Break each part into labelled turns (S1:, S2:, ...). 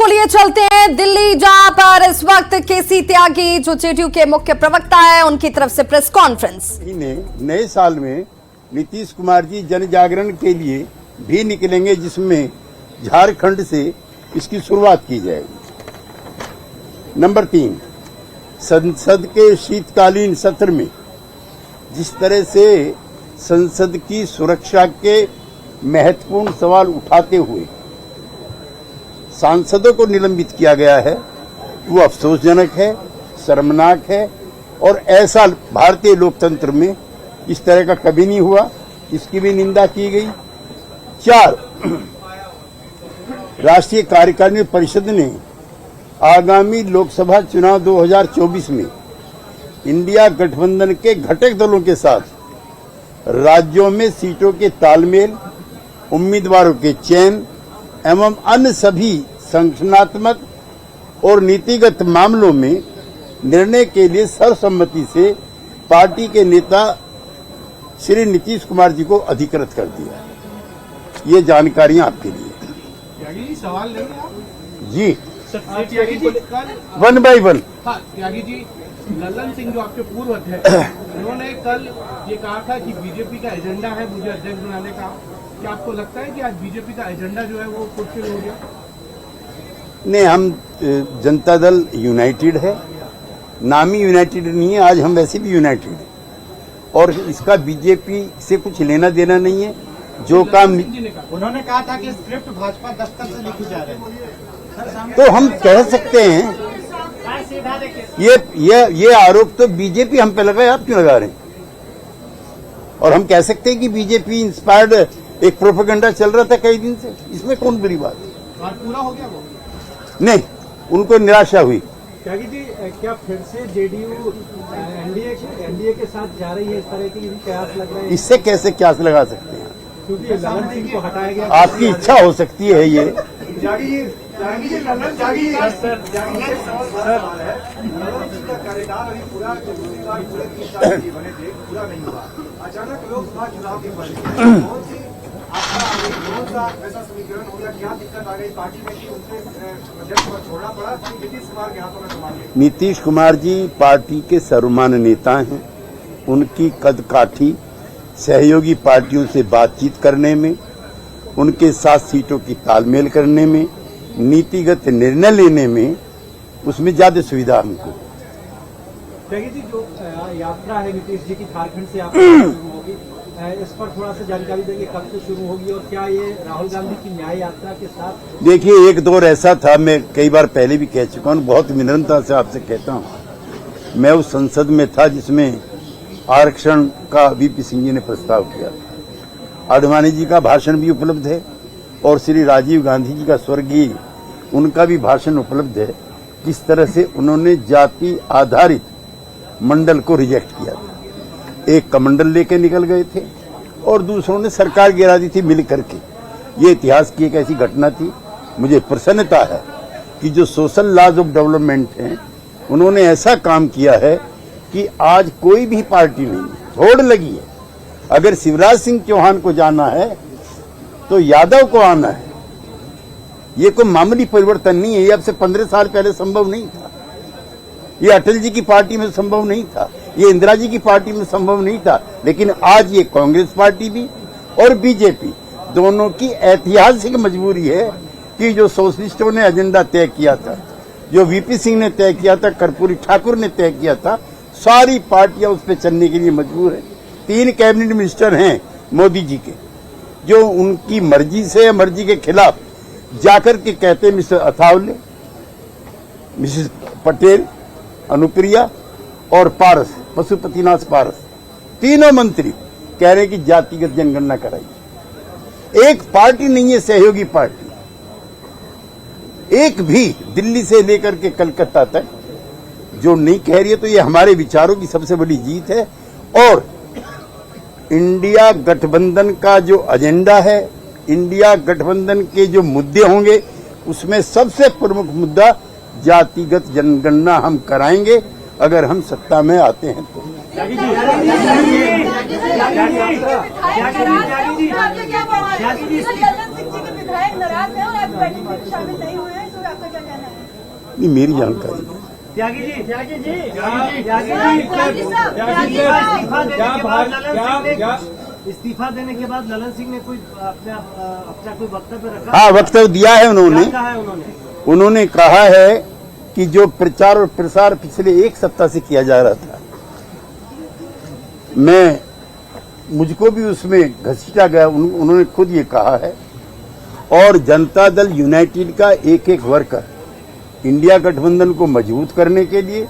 S1: को लिए चलते हैं दिल्ली, जहां पर इस वक्त केसी त्यागी जो जेडीयू के मुख्य प्रवक्ता है, उनकी तरफ से प्रेस कॉन्फ्रेंस।
S2: नए साल में नीतीश कुमार जी जन जागरण के लिए भी निकलेंगे, जिसमें झारखंड से इसकी शुरुआत की जाएगी। नंबर 3, संसद के शीतकालीन सत्र में जिस तरह से संसद की सुरक्षा के महत्वपूर्ण सवाल उठाते हुए सांसदों को निलंबित किया गया है, वो अफसोसजनक है, शर्मनाक है और ऐसा भारतीय लोकतंत्र में इस तरह का कभी नहीं हुआ, इसकी भी निंदा की गई। 4, राष्ट्रीय कार्यकारिणी परिषद ने आगामी लोकसभा चुनाव 2024 में इंडिया गठबंधन के घटक दलों के साथ राज्यों में सीटों के तालमेल, उम्मीदवारों के चयन एवं अन्य सभी संगठनात्मक और नीतिगत मामलों में निर्णय के लिए सर्वसम्मति से पार्टी के नेता श्री नीतीश कुमार जी को अधिकृत कर दिया। ये जानकारियां आपके लिए।
S3: त्यागी जी सवाल लेंगे आप?
S2: जी,
S3: त्यागी जी कल
S2: 1 बाय 1।
S3: हाँ, त्यागी जी, लल्लन सिंह जो आपके पूर्व अध्यक्ष, उन्होंने कल ये कहा था कि बीजेपी का एजेंडा है मुझे अध्यक्ष बनाने का। क्या आपको लगता है कि आज बीजेपी का एजेंडा जो है वो फुलफिल हो गया?
S2: नहीं, हम जनता दल यूनाइटेड है, नामी यूनाइटेड नहीं है, आज हम वैसे भी यूनाइटेड है और इसका बीजेपी से कुछ लेना देना नहीं है। जो काम
S4: उन्होंने कहा था कि स्क्रिप्ट भाजपा दफ्तर से लिखी जा रही है,
S2: तो हम कह सकते हैं, ये आरोप तो बीजेपी हम पे लगाए, आप क्यों लगा रहे हैं? और हम कह सकते हैं कि बीजेपी इंस्पायर्ड एक प्रोपेगेंडा चल रहा था कई दिन से, इसमें कौन बड़ी बात है?
S3: पूरा हो गया वो?
S2: नहीं, उनको निराशा हुई।
S4: त्यागी जी, क्या फिर से जेडीयू एनडीए के साथ जा रही है? इस तरह की कयास लग रहे हैं।
S2: इससे कैसे क्यास लगा सकते हैं?
S4: क्योंकि ललन सिंह को हटाया गया।
S2: आपकी इच्छा हो सकती है ये।
S5: अचानक लोकसभा चुनाव के ऐसा समीकरण हो गया, क्या दिक्कत आ गई पार्टी में कि उनसे अध्यक्ष को छोड़ना पड़ा, नीतीश कुमार के हाथों में संभाल लिया?
S2: नीतीश कुमार जी पार्टी के सर्वमान्य नेता हैं। उनकी कदकाठी सहयोगी पार्टियों से बातचीत करने में, उनके साथ सीटों की तालमेल करने में, नीतिगत निर्णय लेने में, उसमें ज्यादा सुविधा हमको।
S4: त्यागी जी, जो यात्रा है नीतीश जी की झारखंड से आप शुरू होगी, इस पर थोड़ा सा जानकारी देंगे, कब से शुरू होगी और क्या ये राहुल गांधी की न्याय यात्रा के साथ?
S2: देखिए, एक दौर ऐसा था, मैं कई बार पहले भी कह चुका हूँ, बहुत विनम्रता से आपसे कहता हूँ, मैं उस संसद में था जिसमें आरक्षण का वीपी सिंह जी ने प्रस्ताव किया था। आडवाणी जी का भाषण भी उपलब्ध है और श्री राजीव गांधी जी का स्वर्गीय उनका भी भाषण उपलब्ध है, किस तरह से उन्होंने जाति आधारित मंडल को रिजेक्ट किया था। एक कमंडल लेके निकल गए थे और दूसरों ने सरकार गिरा दी थी मिल करके। ये इतिहास की एक ऐसी घटना थी। मुझे प्रसन्नता है कि जो सोशल लॉज ऑफ डेवलपमेंट हैं, उन्होंने ऐसा काम किया है कि आज कोई भी पार्टी नहीं, होड़ लगी है। अगर शिवराज सिंह चौहान को जाना है तो यादव को आना है। ये कोई मामूली परिवर्तन नहीं है। ये अब से 15 साल पहले संभव नहीं था। ये अटल जी की पार्टी में संभव नहीं था, ये इंदिरा जी की पार्टी में संभव नहीं था, लेकिन आज ये कांग्रेस पार्टी भी और बीजेपी दोनों की ऐतिहासिक मजबूरी है कि जो सोशलिस्टों ने एजेंडा तय किया था, जो वीपी सिंह ने तय किया था, कर्पूरी ठाकुर ने तय किया था, सारी पार्टियां उस पर चलने के लिए मजबूर है। 3 कैबिनेट मिनिस्टर हैं मोदी जी के, जो उनकी मर्जी से या मर्जी के खिलाफ जाकर के कहते हैं, मिस्टर अथावले, मिसेस पटेल, अनुप्रिया और पारस, पशुपतिनाथ पारस, तीनों मंत्री कह रहे हैं कि जातिगत जनगणना कराइए। एक पार्टी नहीं है सहयोगी पार्टी, एक भी दिल्ली से लेकर के कलकत्ता तक जो नहीं कह रही है। तो ये हमारे विचारों की सबसे बड़ी जीत है। और इंडिया गठबंधन का जो एजेंडा है, इंडिया गठबंधन के जो मुद्दे होंगे, उसमें सबसे प्रमुख मुद्दा जातिगत जनगणना हम कराएंगे अगर हम सत्ता में आते हैं तो।
S6: विधायक नाराज है और आज बैठक में शामिल नहीं हुए हैं, तो आपका क्या
S2: नहीं मेरी जानकारी नहीं।
S4: त्यागी जी इस्तीफा देने के बाद ललन सिंह ने कोई अपना कोई वक्तव्य रखा?
S2: हाँ, वक्तव्य दिया है उन्होंने।
S4: क्या कहा है
S2: उन्होंने कहा है कि जो प्रचार और प्रसार पिछले एक सप्ताह से किया जा रहा था, मुझको भी उसमें घसीटा गया। उन्होंने खुद ये कहा है। और जनता दल यूनाइटेड का एक एक वर्कर इंडिया गठबंधन को मजबूत करने के लिए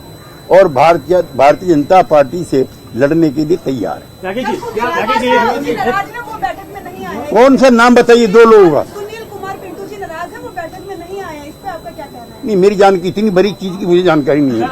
S2: और भारतीय जनता पार्टी से लड़ने के लिए तैयार है।
S6: नाराज है, वो बैठक में नहीं आए।
S2: कौन सा नाम बताइए दो लोगों का?
S6: सुनील कुमार पिंटू जी नाराज है, वो बैठक में नहीं आए। इस पे आपका क्या कहना है?
S2: नहीं, मेरी जानकारी इतनी बड़ी चीज की मुझे जानकारी नहीं है।